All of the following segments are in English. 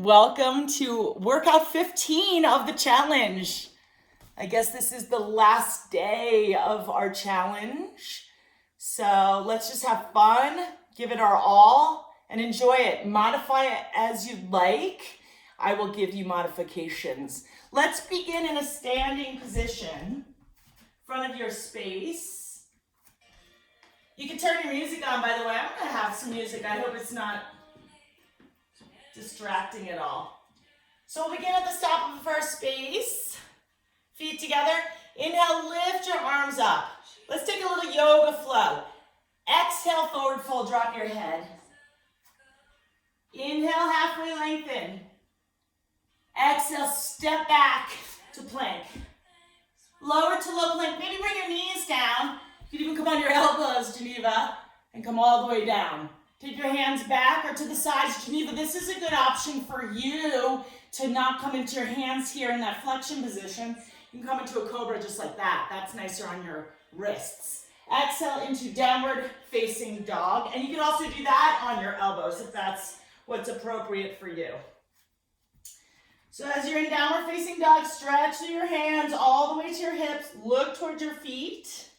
Welcome to workout 15 of the challenge. I guess this is the last day of our challenge. So let's just have fun, give it our all, and enjoy it. Modify it as you'd like. I will give you modifications. Let's begin in a standing position in front of your space. You can turn your music on, by the way. I'm going to have some music. I hope it's not distracting at all. So we'll begin at the stop of the first space. Feet together. Inhale, lift your arms up. Let's take a little yoga flow. Exhale, forward fold, drop your head. Inhale, halfway lengthen. Exhale, step back to plank. Lower to low plank. Maybe bring your knees down. You can even come on your elbows, Geneva, and come all the way down. Take your hands back or to the sides. Geneva, this is a good option for you to not come into your hands here in that flexion position. You can come into a cobra just like that. That's nicer on your wrists. Exhale into downward facing dog. And you can also do that on your elbows if that's what's appropriate for you. So as you're in downward facing dog, stretch through your hands all the way to your hips. Look towards your feet.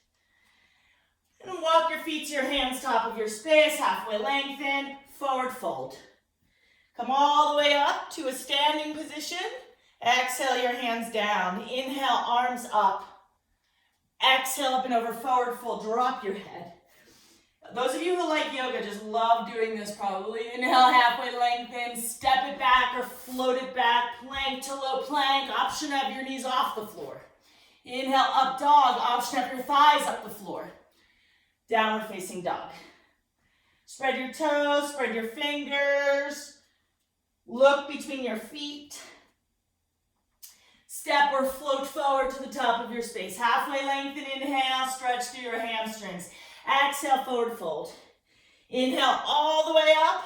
And walk your feet to your hands, top of your space, halfway lengthen, forward fold. Come all the way up to a standing position. Exhale your hands down. Inhale, arms up. Exhale up and over, forward fold. Drop your head. Those of you who like yoga just love doing this probably. Inhale, halfway lengthen, step it back or float it back, plank to low plank. Option to have your knees off the floor. Inhale, up dog. Option to have your thighs up the floor. Downward facing dog. Spread your toes, spread your fingers. Look between your feet. Step or float forward to the top of your space. Halfway lengthen, inhale, stretch through your hamstrings. Exhale, forward fold. Inhale all the way up.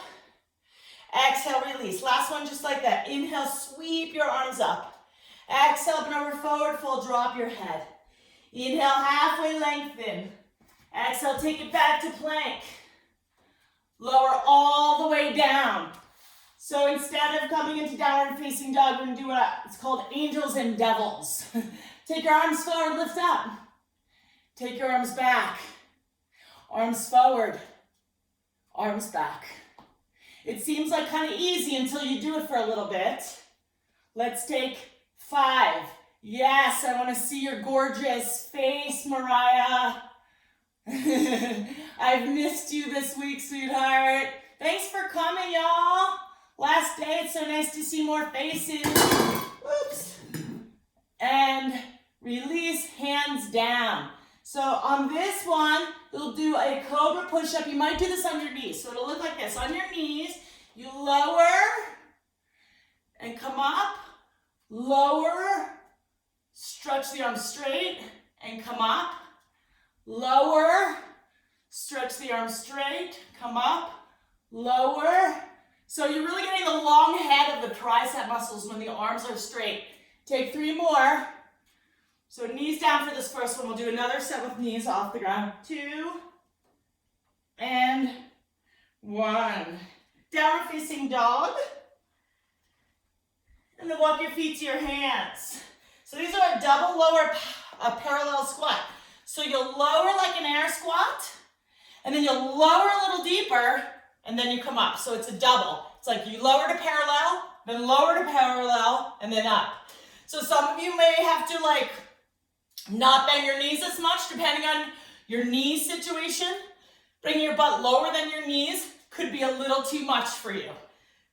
Exhale, release. Last one just like that. Inhale, sweep your arms up. Exhale, up and over, forward fold, drop your head. Inhale, halfway lengthen. Exhale, take it back to plank. Lower all the way down. So instead of coming into downward facing dog, we're going to do it's called angels and devils. Take your arms forward, lift up. Take your arms back. Arms forward. Arms back. It seems like kind of easy until you do it for a little bit. Let's take 5. Yes, I want to see your gorgeous face, Mariah. I've missed you this week, sweetheart. Thanks for coming, y'all. Last day, it's so nice to see more faces. Oops. And release, hands down. So on this one, you'll do a cobra push-up. You might do this on your knees. So it'll look like this. On your knees, you lower and come up. Lower, stretch the arms straight and come up. Lower, stretch the arms straight, come up, lower. So you're really getting the long head of the tricep muscles when the arms are straight. Take 3 more. So knees down for this first one. We'll do another set with knees off the ground. 2 and 1. Downward facing dog. And then walk your feet to your hands. So these are a double lower parallel squat. So you'll lower like an air squat, and then you'll lower a little deeper, and then you come up. So it's a double. It's like you lower to parallel, then lower to parallel, and then up. So some of you may have to like not bend your knees as much, depending on your knee situation. Bringing your butt lower than your knees could be a little too much for you.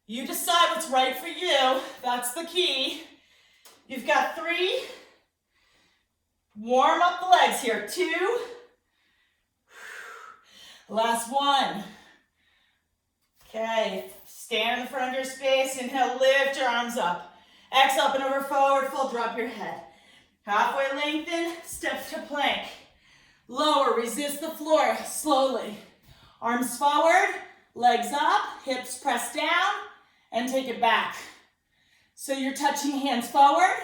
You decide what's right for you. That's the key. You've got 3. Warm up the legs here. 2. Last 1. Okay, stand in the front of your space. Inhale, lift your arms up. Exhale, up and over, forward fold, drop your head. Halfway lengthen, step to plank. Lower, resist the floor, slowly. Arms forward, legs up, hips press down, and take it back. So you're touching hands forward,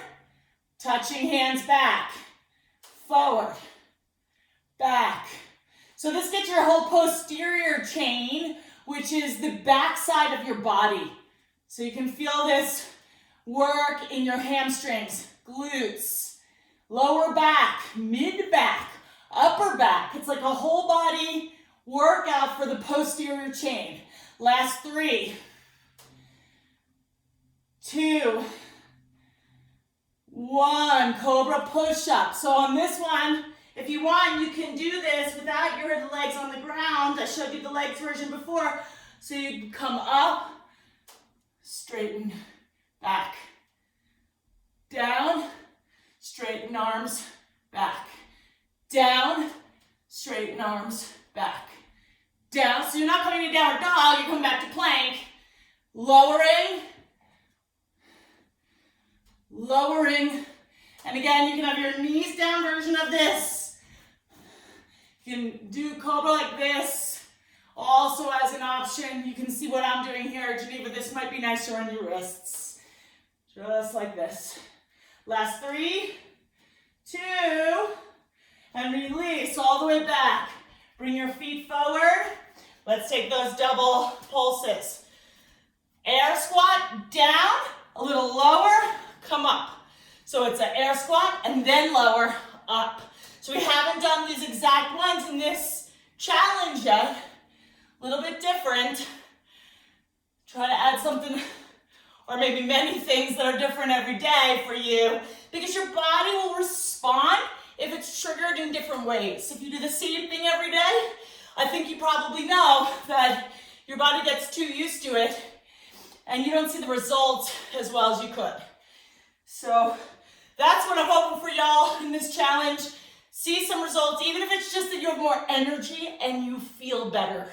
touching hands back. Forward, back. So this gets your whole posterior chain, which is the back side of your body, So you can feel this work in your hamstrings, glutes, lower back, mid back, upper back. It's like a whole body workout for the posterior chain. Last 3, 2, 1, cobra push-up. So on this one, if you want, you can do this without your legs on the ground. I showed you the legs version before. So you come up, straighten, back, down, straighten arms, back, down, straighten arms, back, down. So you're not coming to downward dog, you're coming back to plank, lowering, lowering, and again, you can have your knees down version of this. You can do cobra like this, also as an option. You can see what I'm doing here, Geneva. This might be nicer on your wrists. Just like this. Last 3, 2, and release all the way back. Bring your feet forward. Let's take those double pulses. Air squat, down, a little lower, come up. So it's an air squat and then lower, up. So we haven't done these exact ones in this challenge yet. A little bit different. Try to add something, or maybe many things that are different every day for you, because your body will respond if it's triggered in different ways. If you do the same thing every day, I think you probably know that your body gets too used to it and you don't see the results as well as you could. So that's what I'm hoping for y'all in this challenge. See some results, even if it's just that you have more energy and you feel better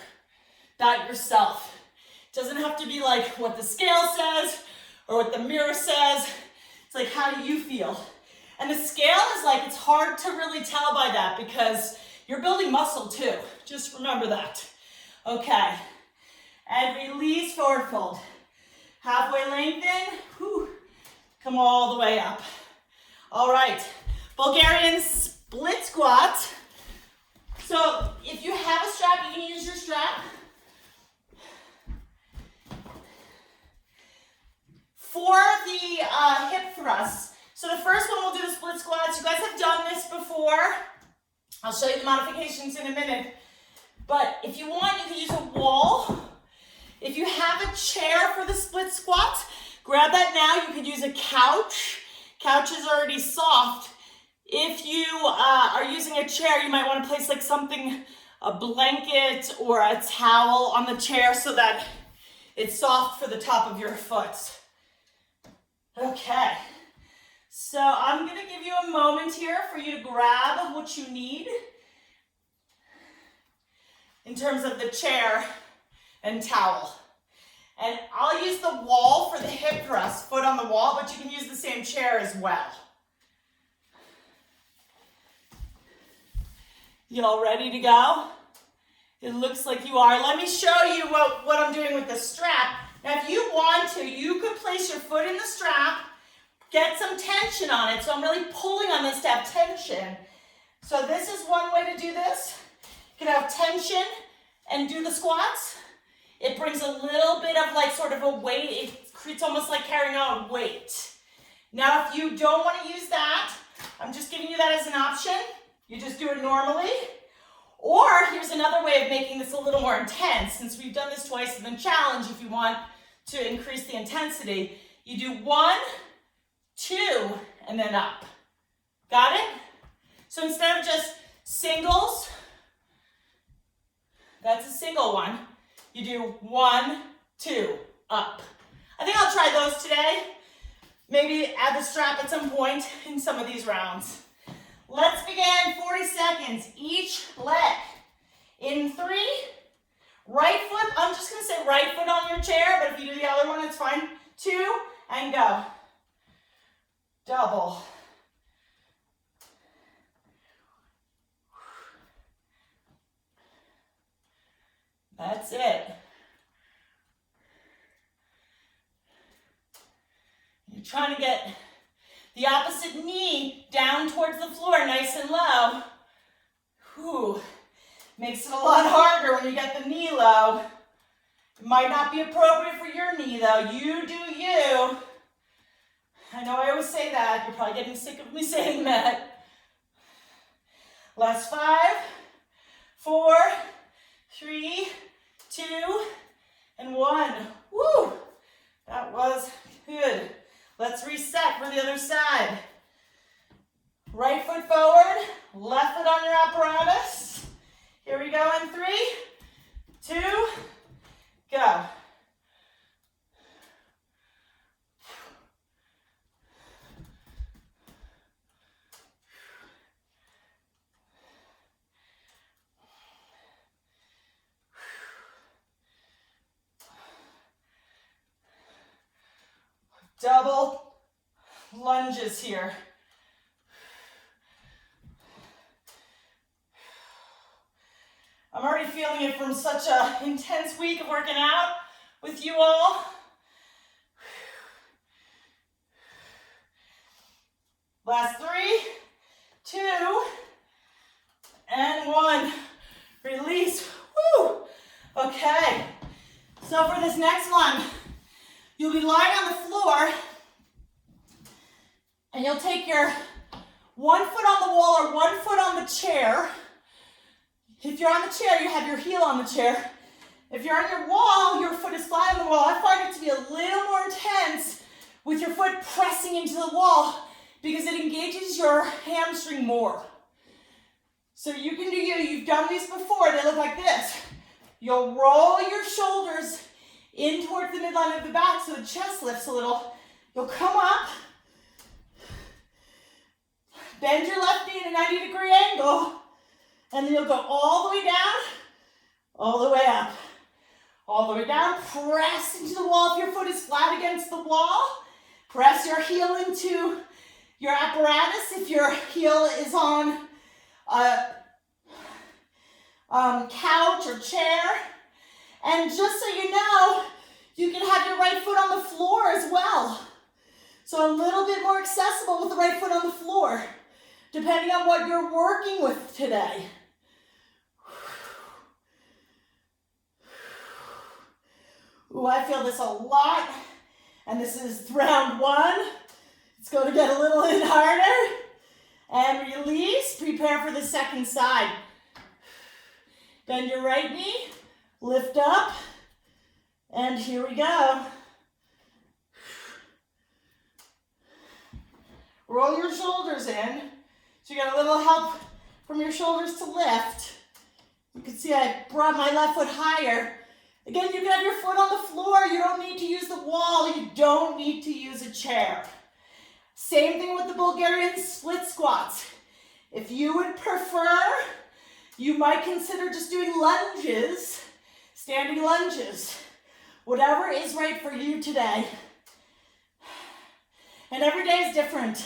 about yourself. It doesn't have to be like what the scale says or what the mirror says. It's like, how do you feel? And the scale is like, it's hard to really tell by that because you're building muscle too. Just remember that. Okay. And release, forward fold. Halfway lengthen. Whew. Come all the way up. All right. Bulgarian split squat. So if you have a strap, you can use your strap. For the hip thrusts, so the first one we'll do the split squats. You guys have done this before. I'll show you the modifications in a minute. But if you want, you can use a wall. If you have a chair for the split squats, grab that now. You could use a couch. Couch is already soft. If you are using a chair, you might want to place like something, a blanket or a towel on the chair so that it's soft for the top of your foot. Okay, so I'm going to give you a moment here for you to grab what you need in terms of the chair and towel. And I'll use the wall for the hip thrust, foot on the wall, but you can use the same chair as well. You all ready to go? It looks like you are. Let me show you what I'm doing with the strap. Now, if you want to, you could place your foot in the strap, get some tension on it. So I'm really pulling on this to have tension. So this is one way to do this. You can have tension and do the squats. It brings a little bit of like sort of a weight. It creates almost like carrying on weight. Now, if you don't want to use that, I'm just giving you that as an option. You just do it normally. Or here's another way of making this a little more intense. Since we've done this twice in the challenge, if you want to increase the intensity, you do 1, 2, and then up. Got it? So instead of just singles, that's a single one. You do 1, 2, up. I think I'll try those today. Maybe add the strap at some point in some of these rounds. Let's begin, 40 seconds, each leg. In 3, right foot, I'm just gonna say right foot on your chair, but if you do the other one, it's fine. 2, and go. Double. That's it. You're trying to get the opposite knee down towards the floor, nice and low. Whew. Makes it a lot harder when you get the knee low. It might not be appropriate for your knee though. You do you. I know I always say that. You're probably getting sick of me saying that. Last 5, 4, 3, 2, and 1. Woo! That was good. Let's reset for the other side. Right foot forward, left foot on your apparatus. Here we go in 3, 2, go. Double lunges here. I'm already feeling it from such an intense week of working out with you all. Last 3, 2, and 1. Release. Woo! Okay. So for this next one, you'll be lying on the floor and you'll take your 1 foot on the wall or 1 foot on the chair. If you're on the chair, you have your heel on the chair. If you're on your wall, your foot is flat on the wall. I find it to be a little more intense with your foot pressing into the wall because it engages your hamstring more. So you can do you. You've done these before. They look like this. You'll roll your shoulders in towards the midline of the back so the chest lifts a little. You'll come up, bend your left knee at a 90-degree angle, and then you'll go all the way down, all the way up, all the way down. Press into the wall if your foot is flat against the wall. Press your heel into your apparatus if your heel is on a couch or chair. And just so you know, you can have your right foot on the floor as well. So a little bit more accessible with the right foot on the floor, depending on what you're working with today. Ooh, I feel this a lot. And this is round 1. It's going to get a little bit harder. And release. Prepare for the second side. Bend your right knee. Lift up, and here we go. Roll your shoulders in. So you got a little help from your shoulders to lift. You can see I brought my left foot higher. Again, you can have your foot on the floor. You don't need to use the wall. You don't need to use a chair. Same thing with the Bulgarian split squats. If you would prefer, you might consider just doing lunges. Standing lunges, whatever is right for you today. And every day is different.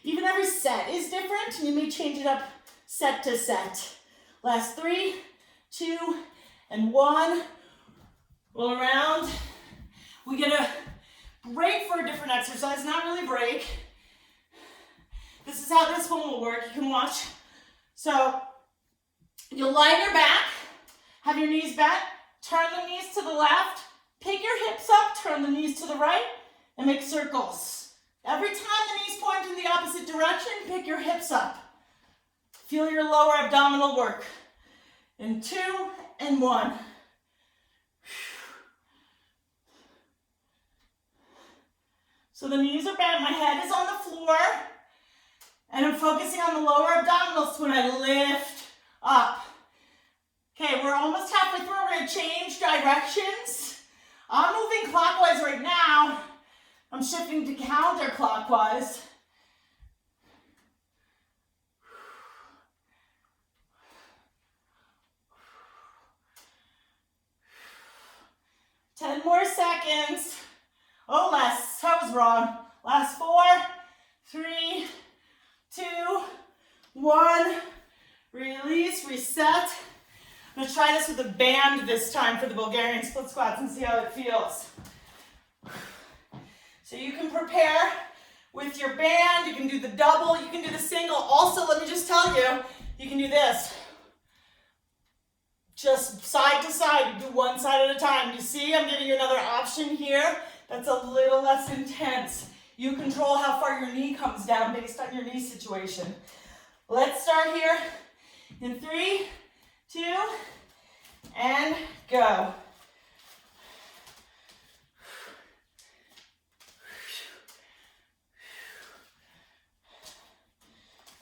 Even every set is different. You may change it up set to set. Last 3, 2, and 1. Roll around. We get a break for a different exercise, not really break. This is how this one will work. You can watch. So you'll lie on your back. Have your knees bent, turn the knees to the left, pick your hips up, turn the knees to the right, and make circles. Every time the knees point in the opposite direction, pick your hips up. Feel your lower abdominal work. In 2 and 1. So the knees are bent, my head is on the floor, and I'm focusing on the lower abdominals when I lift up. Okay, we're almost halfway through. We're going to change directions. I'm moving clockwise right now. I'm shifting to counterclockwise. Ten more seconds. Oh, last. I was wrong. Last 4, 3, 2, 1. Release, reset. I'm going to try this with a band this time for the Bulgarian split squats and see how it feels. So you can prepare with your band, you can do the double, you can do the single. Also, let me just tell you, you can do this. Just side to side, you do one side at a time. You see, I'm giving you another option here that's a little less intense. You control how far your knee comes down based on your knee situation. Let's start here in 3, 2, and go.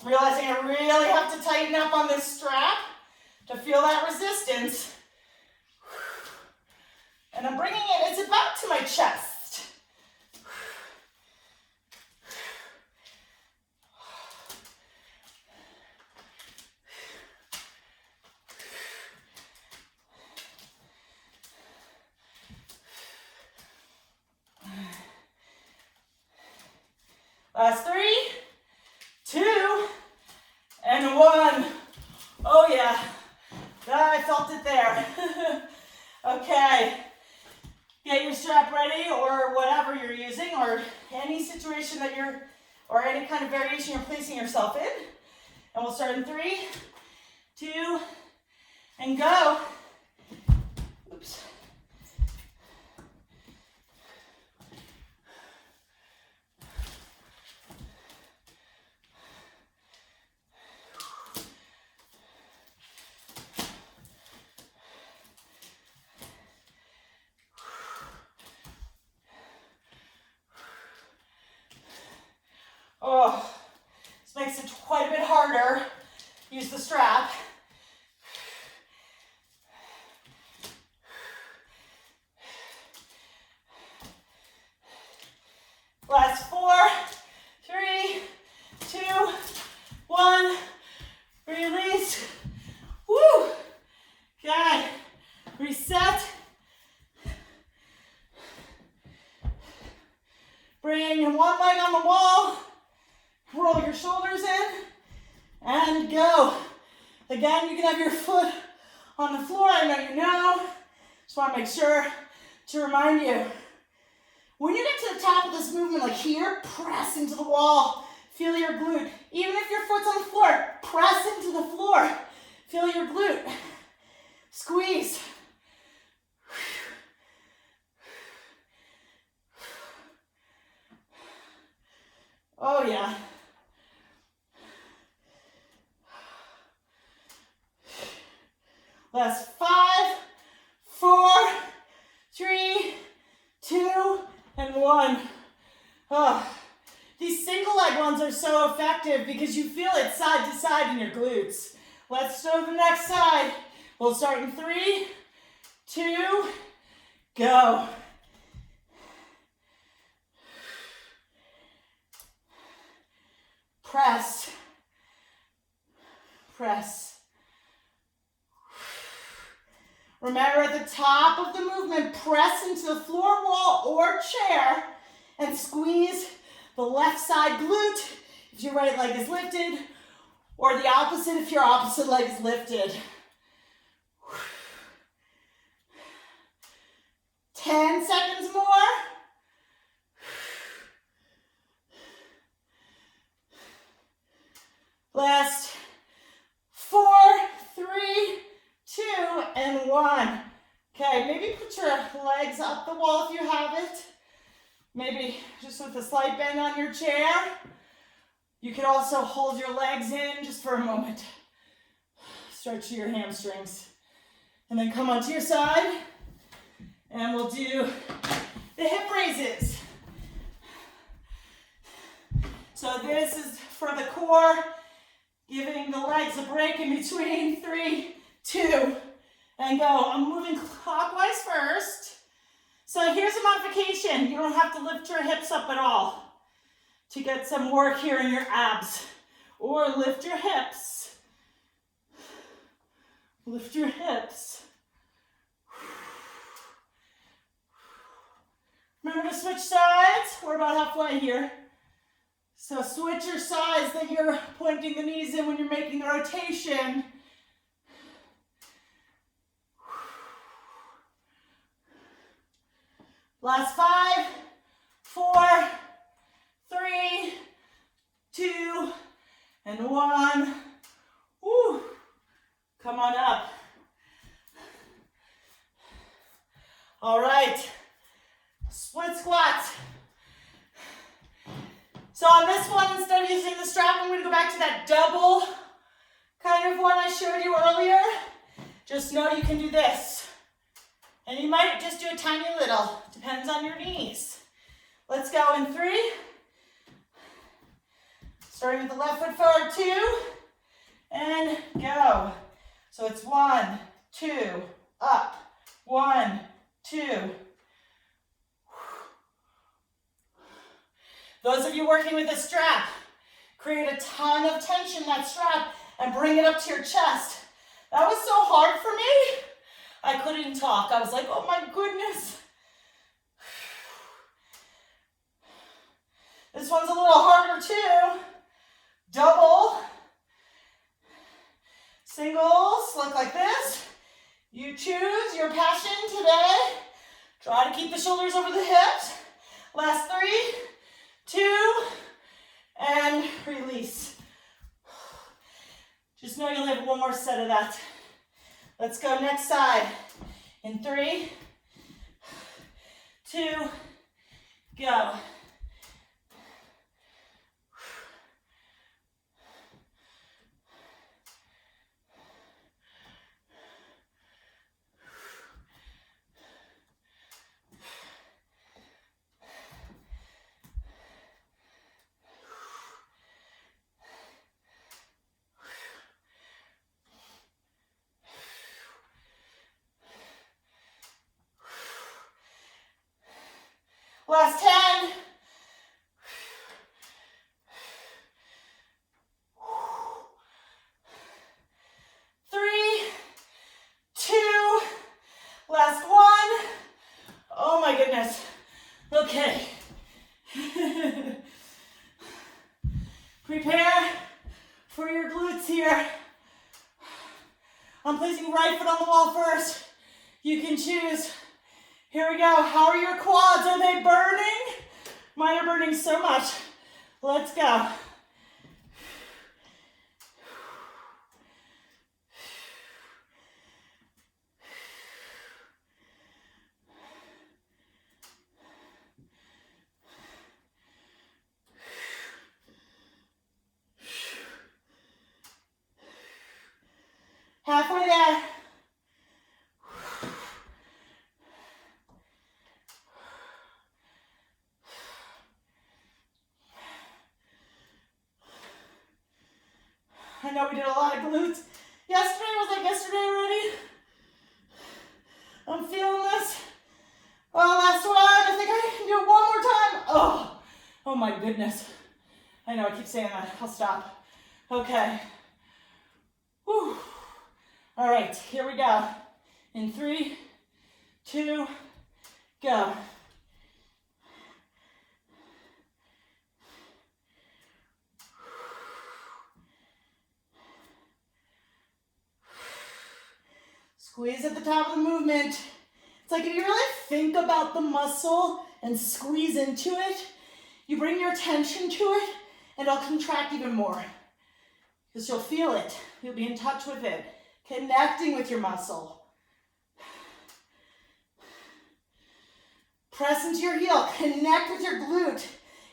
Realizing I really have to tighten up on this strap to feel that resistance. And I'm bringing it, it's about to my chest. Last 3, 2, and 1. Oh yeah, I felt it there. Okay, get your strap ready or whatever you're using or any situation that you're, or any kind of variation you're placing yourself in. And we'll start in 3, 2, and go. Oops. Oh, this makes it quite a bit harder. Use the strap. Last 4, 3, 2, 1. Release. Woo! Okay. Reset. Bring one leg on the wall. Roll your shoulders in and go. Again, you can have your foot on the floor. I know you know. Just want to make sure to remind you. When you get to the top of this movement, like here, press into the wall. Feel your glute. Even if your foot's on the floor, press into the floor. Feel your glute. Squeeze. Oh yeah. Last 5, 4, 3, 2, and 1. Oh, these single leg ones are so effective because you feel it side to side in your glutes. Let's do the next side. We'll start in 3, 2, go. Press. Press. Remember, at the top of the movement, press into the floor, wall, or chair and squeeze the left side glute if your right leg is lifted, or the opposite if your opposite leg is lifted. 10 seconds more. Last 4, 3, 2, and 1. Okay, maybe put your legs up the wall if you have it. Maybe just with a slight bend on your chair. You can also hold your legs in just for a moment. Stretch your hamstrings. And then come onto your side. And we'll do the hip raises. So this is for the core, giving the legs a break in between. 3, 2, and go. I'm moving clockwise first. So here's a modification. You don't have to lift your hips up at all to get some work here in your abs. Or lift your hips. Lift your hips. Remember to switch sides. We're about halfway here. So switch your sides that you're pointing the knees in when you're making the rotation. Last 5, 4, 3, 2, and 1. Woo. Come on up. All right, split squats. So on this one, instead of using the strap, I'm gonna go back to that double kind of one I showed you earlier. Just know you can do this. And you might just do a tiny little, depends on your knees. Let's go in 3. Starting with the left foot forward, 2, and go. So it's 1, 2, up, 1, 2. Those of you working with a strap, create a ton of tension in that strap and bring it up to your chest. That was so hard for me. I couldn't talk. I was like, oh my goodness. This one's a little harder too. Double. Singles, look like this. You choose your passion today. Try to keep the shoulders over the hips. Last 3, 2, and release. Just know you'll have one more set of that. Let's go next side. In 3, 2, go. Last 10. Three, 2, last 1. Oh my goodness. Okay. Prepare for your glutes here. I'm placing right foot on the wall first. You can choose. Here we go. How are your quads? Are they burning? Mine are burning so much. Let's go. Halfway there. I know we did a lot of glutes. Yesterday was like yesterday already. I'm feeling this. Oh, last one. I think I can do it one more time. Oh my goodness. I know I keep saying that. I'll stop. Okay. Whew. All right, here we go. In 3, 2, go. Squeeze at the top of the movement. It's like if you really think about the muscle and squeeze into it, you bring your attention to it and it'll contract even more. Because you'll feel it. You'll be in touch with it. Connecting with your muscle. Press into your heel. Connect with your glute.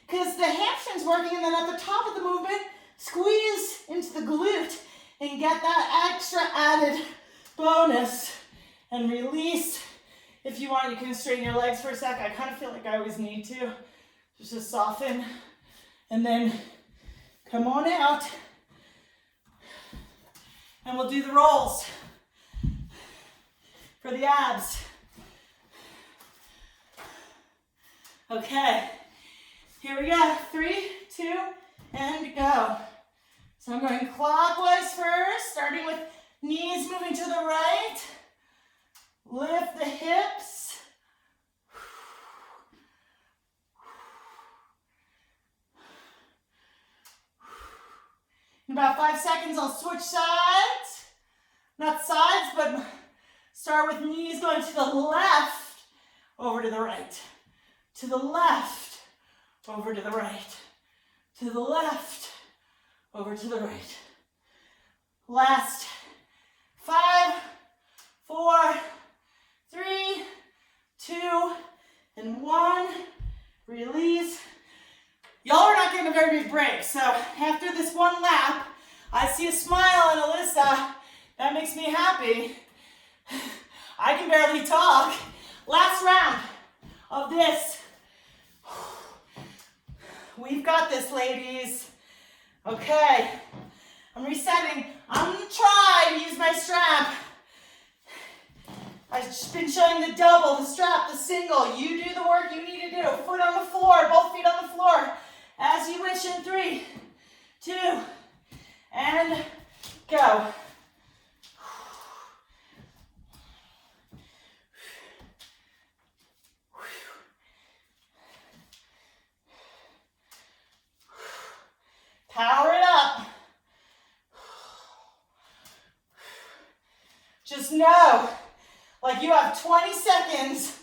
Because the hamstring's working, and then at the top of the movement, squeeze into the glute and get that extra added bonus. And release. If you want, you can straighten your legs for a sec. I kind of feel like I always need to. Just to soften. And then come on out. And we'll do the rolls for the abs. Okay, here we go. 3, 2, and go. So I'm going clockwise first, starting with knees moving to the right. Lift the hips. In about 5 seconds, I'll switch sides. Not sides, but start with knees going to the left, over to the right. To the left, over to the right. To the left, over to the right. Last 5, 4, 3, 2, and 1. Release. Y'all are not getting a very big break, so after this one lap, I see a smile on Alyssa. That makes me happy. I can barely talk. Last round of this. We've got this, ladies. Okay, I'm resetting. I'm gonna try to use my strap. I've been showing the double, the strap, the single. You do the work you need to do. Foot on the floor, both feet on the floor. As you wish in 3, 2, and go. Power it up. Just know, like you have 20 seconds.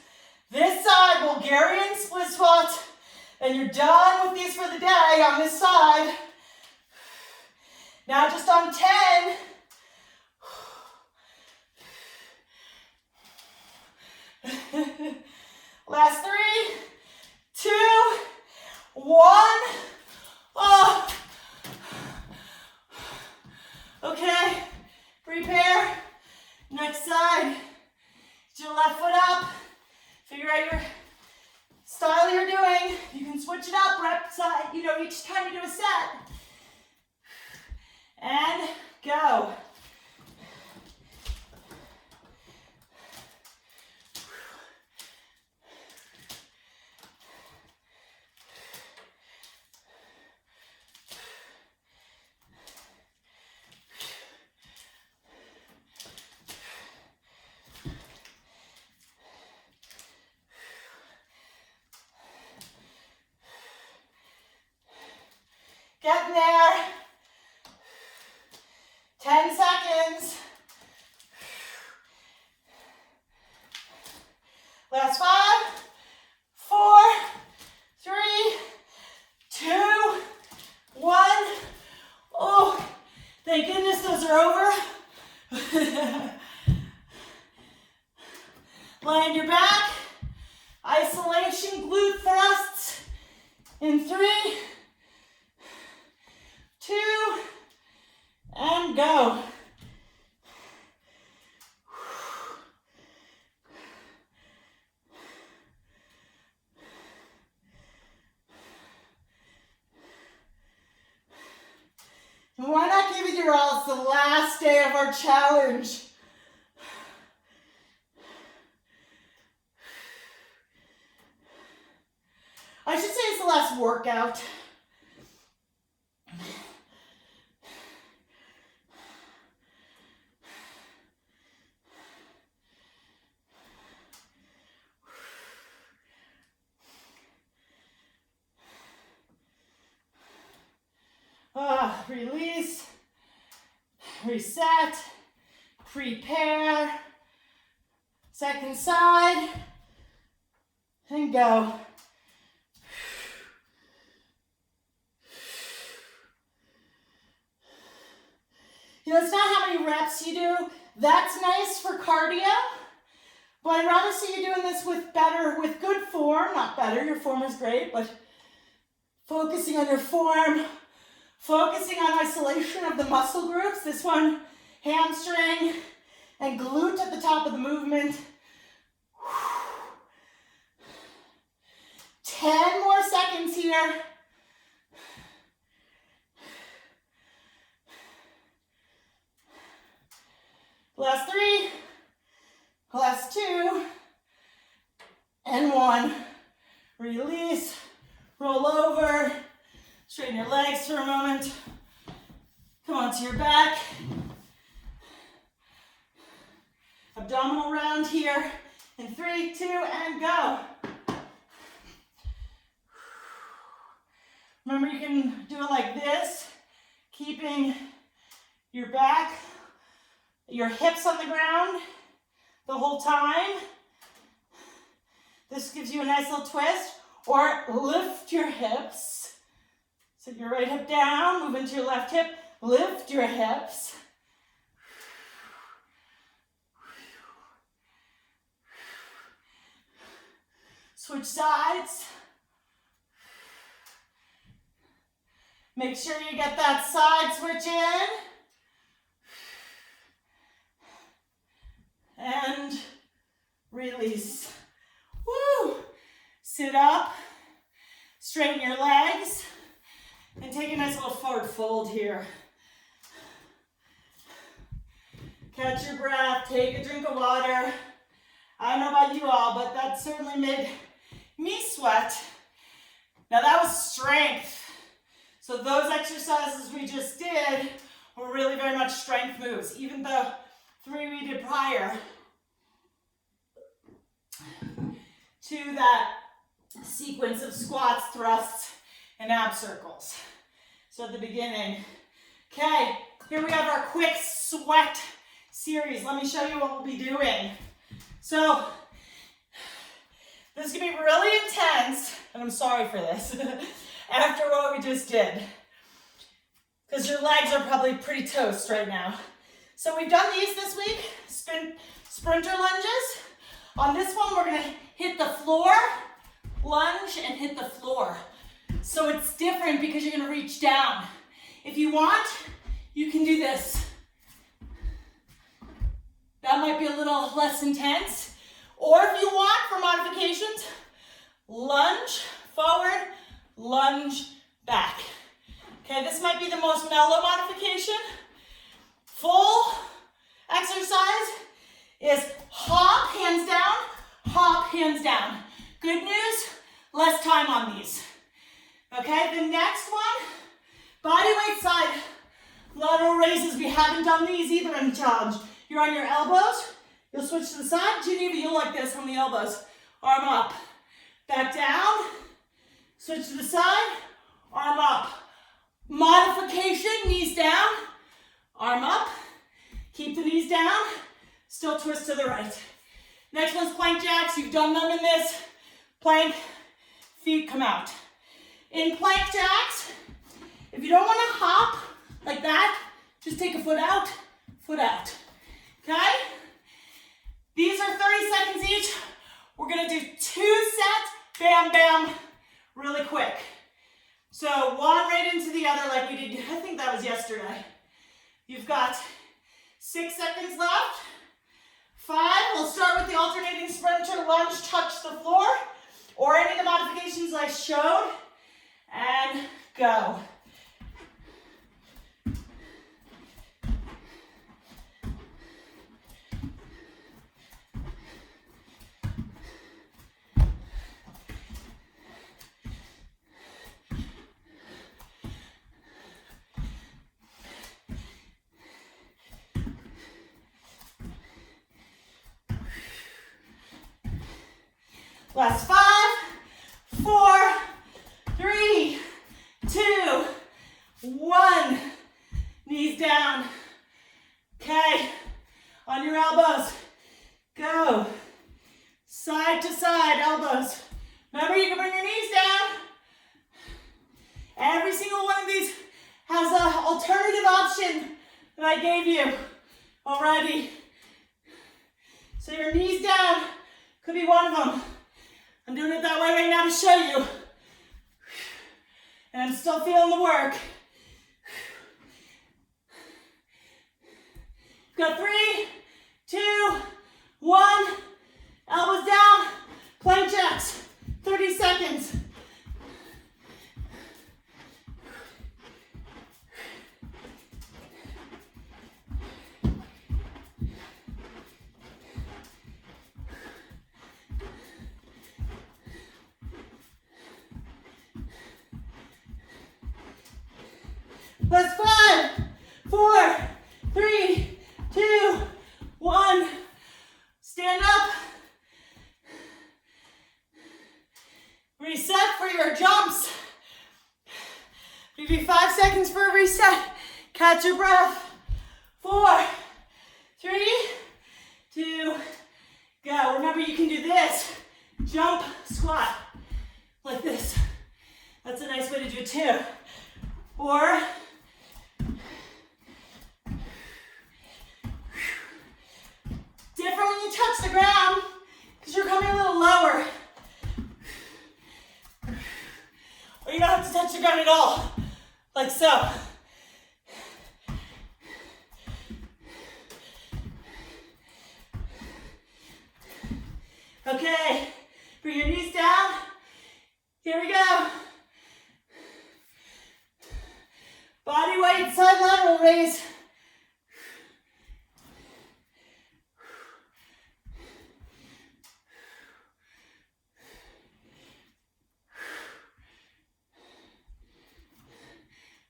This side, Bulgarian split squat, and you're done with these for the day on this side. Now just on 10. Last 3, 2, 1. Oh. Okay, prepare. Next side. Get your left foot up. Figure out your style you're doing. You can switch it up, rep side, each time you do a set. And go. Getting there. 10 seconds. Last 5, 4, 3, 2, 1. Oh, thank goodness those are over. Lie on your back. Isolation glute thrusts in 3, 2, and go. And why not give it your all? It's the last day of our challenge. I should say it's the last workout. Release, reset, prepare, second side, and go. It's not how many reps you do. That's nice for cardio, but I'd rather see you doing this with good form, not better, your form is great, but focusing on your form, focusing on isolation of the muscle groups. This one, hamstring and glute at the top of the movement. 10 more seconds here. Last 3, last 2, and 1. Release, roll over. Straighten your legs for a moment. Come onto your back. Abdominal round here. In 3, 2, and go. Remember, you can do it like this, keeping your back, your hips on the ground the whole time. This gives you a nice little twist. Or lift your hips. So your right hip down, move into your left hip, lift your hips. Switch sides. Make sure you get that side switch in. And release. Woo! Sit up, straighten your legs, and take a nice little forward fold here. Catch your breath, take a drink of water. I don't know about you all, but that certainly made me sweat. Now that was strength. So those exercises we just did were really very much strength moves, even the 3 we did prior to that sequence of squats, thrusts, and ab circles. So at the beginning. Okay, here we have our quick sweat series. Let me show you what we'll be doing. So this is gonna be really intense, and I'm sorry for this, after what we just did, because your legs are probably pretty toast right now. So we've done these this week, sprinter lunges. On this one, we're gonna hit the floor, lunge, and hit the floor. So it's different because you're gonna reach down. If you want, you can do this. That might be a little less intense. Or if you want, for modifications, lunge forward, lunge back. Okay, this might be the most mellow modification. Full exercise is hop, hands down, hop, hands down. Good news, less time on these. Okay, the next one, body weight side lateral raises. We haven't done these either in the challenge. You're on your elbows, you'll switch to the side. Geneva, you'll like this on the elbows. Arm up, back down, switch to the side, arm up. Modification, knees down, arm up, keep the knees down, still twist to the right. Next one's plank jacks. You've done them in this. Plank, feet come out. In plank jacks, if you don't want to hop like that, just take a foot out, okay? These are 30 seconds each. We're gonna do 2 sets, bam, bam, really quick. So one right into the other like we did, I think that was yesterday. You've got 6 seconds left. 5, we'll start with the alternating sprinter lunge, touch the floor, or any of the modifications I showed, and go. Last 5, 4, 3, 2, 1. Knees down. Okay, on your elbows. Go. Side to side, elbows. Remember, you can bring your knees down. Every single one of these has an alternative option that I gave you already. So your knees down could be one of them. I'm doing it that way right now to show you. And I'm still feeling the work. Got 3, 2, 1. Elbows down. Plank jacks. 30 seconds. Last 5, 4, 3, 2, 1. Stand up. Reset for your jumps. Give you 5 seconds for a reset. Catch your breath. 4, 3, 2, go. Remember, you can do this. Jump, squat, like this. That's a nice way to do it too. Or different when you touch the ground because you're coming a little lower. don't have to touch the ground at all. Like so. Okay, bring your knees down. Here we go. Body weight, side lateral raise.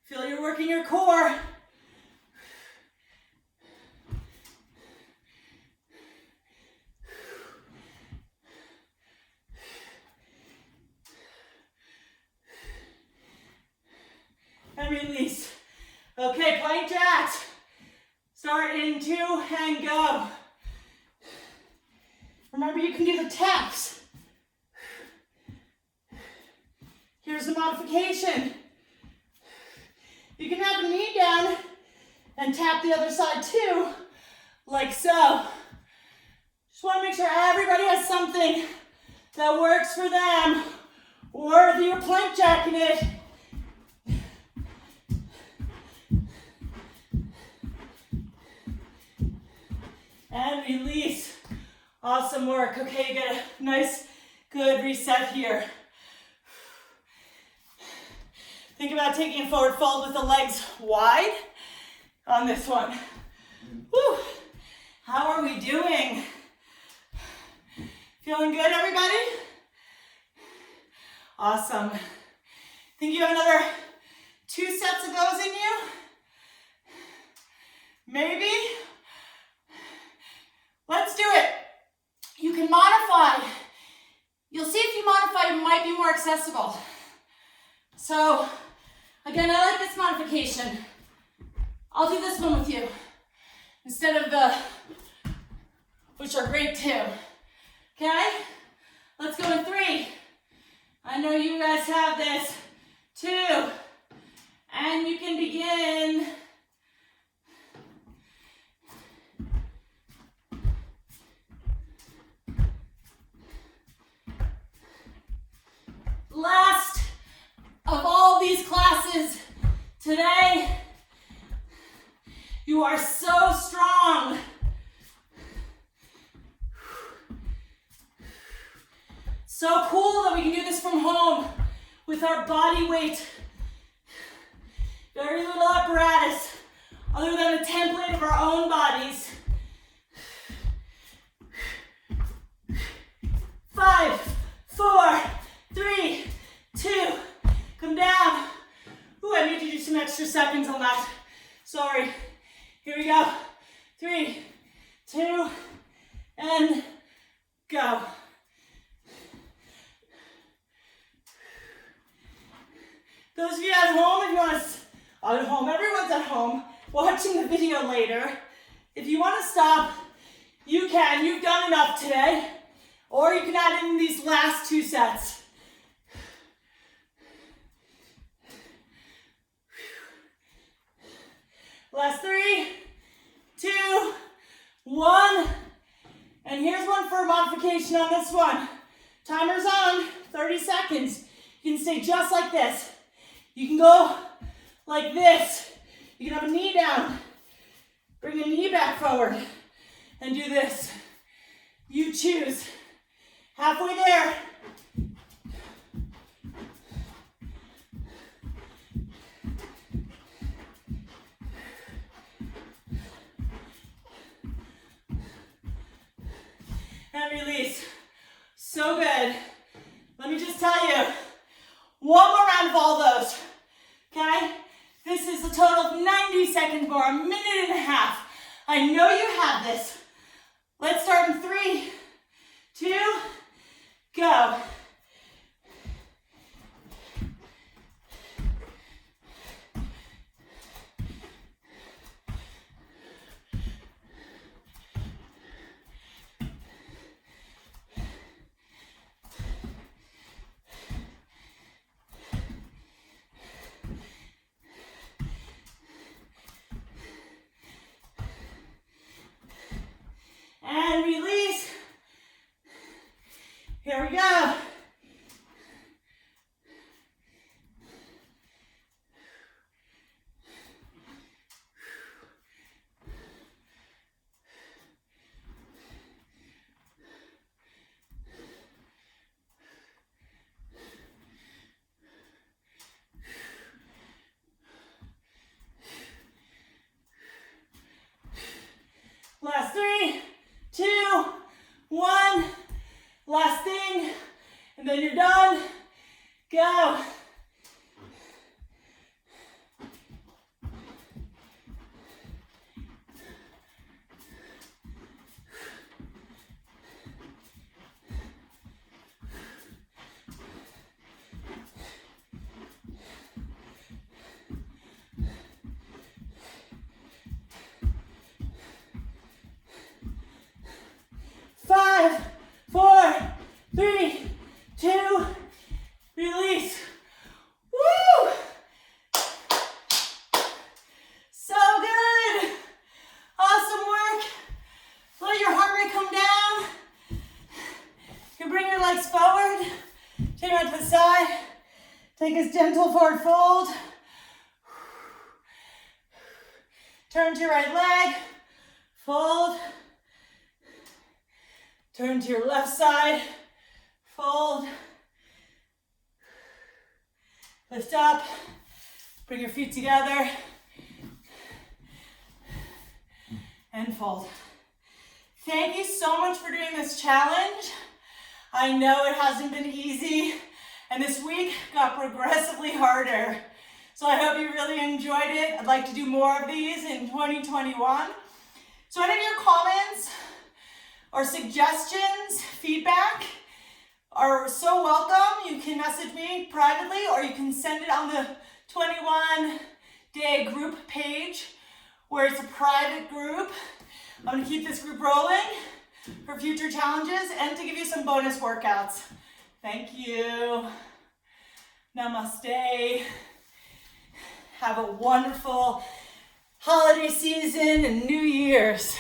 Feel you're working your core. And release. Okay, plank jacks. Start in 2 and go. Remember, you can do the taps. Here's the modification. You can have a knee down and tap the other side too, like so. Just want to make sure everybody has something that works for them, or if you're plank jacking it. And release. Awesome work. Okay, you get a nice, good reset here. Think about taking a forward fold with the legs wide on this one. Woo. How are we doing? Feeling good, everybody? Awesome. Think you have another 2 sets of those in you? Maybe? Let's do it. You can modify. You'll see if you modify, it might be more accessible. So, again, I like this modification. I'll do this one with you instead of the, which are great too. Okay? Let's go in 3. I know you guys have this. 2. And you can begin. Last of all these classes today. You are so strong. So cool that we can do this from home with our body weight. Very little apparatus other than a template of our own bodies. 5, 4, 3, 2, come down. Ooh, I need to do some extra seconds on that. Sorry. Here we go. 3, 2, and go. Those of you at home, if you want to, at home, everyone's at home, watching the video later. If you want to stop, you can. You've done enough today. Or you can add in these last 2 sets. Last 3, 2, 1. And here's one for a modification on this one. Timer's on, 30 seconds. You can stay just like this. You can go like this. You can have a knee down. Bring a knee back forward and do this. You choose. Halfway there. And release. So good. Let me just tell you, one more round of all those, okay? This is a total of 90 seconds more, a minute and a half. I know you have this. Let's start in 3, 2, go. And release. Here we go. side. Take a gentle forward fold. Turn to your right leg. Fold. Turn to your left side. Fold. Lift up. Bring your feet together. And fold. Thank you so much for doing this challenge. I know it hasn't been easy, and this week got progressively harder. So I hope you really enjoyed it. I'd like to do more of these in 2021. So any of your comments or suggestions, feedback are so welcome. You can message me privately or you can send it on the 21-day group page where it's a private group. I'm going to keep this group rolling for future challenges and to give you some bonus workouts. Thank you. Namaste. Have a wonderful holiday season and New Year's.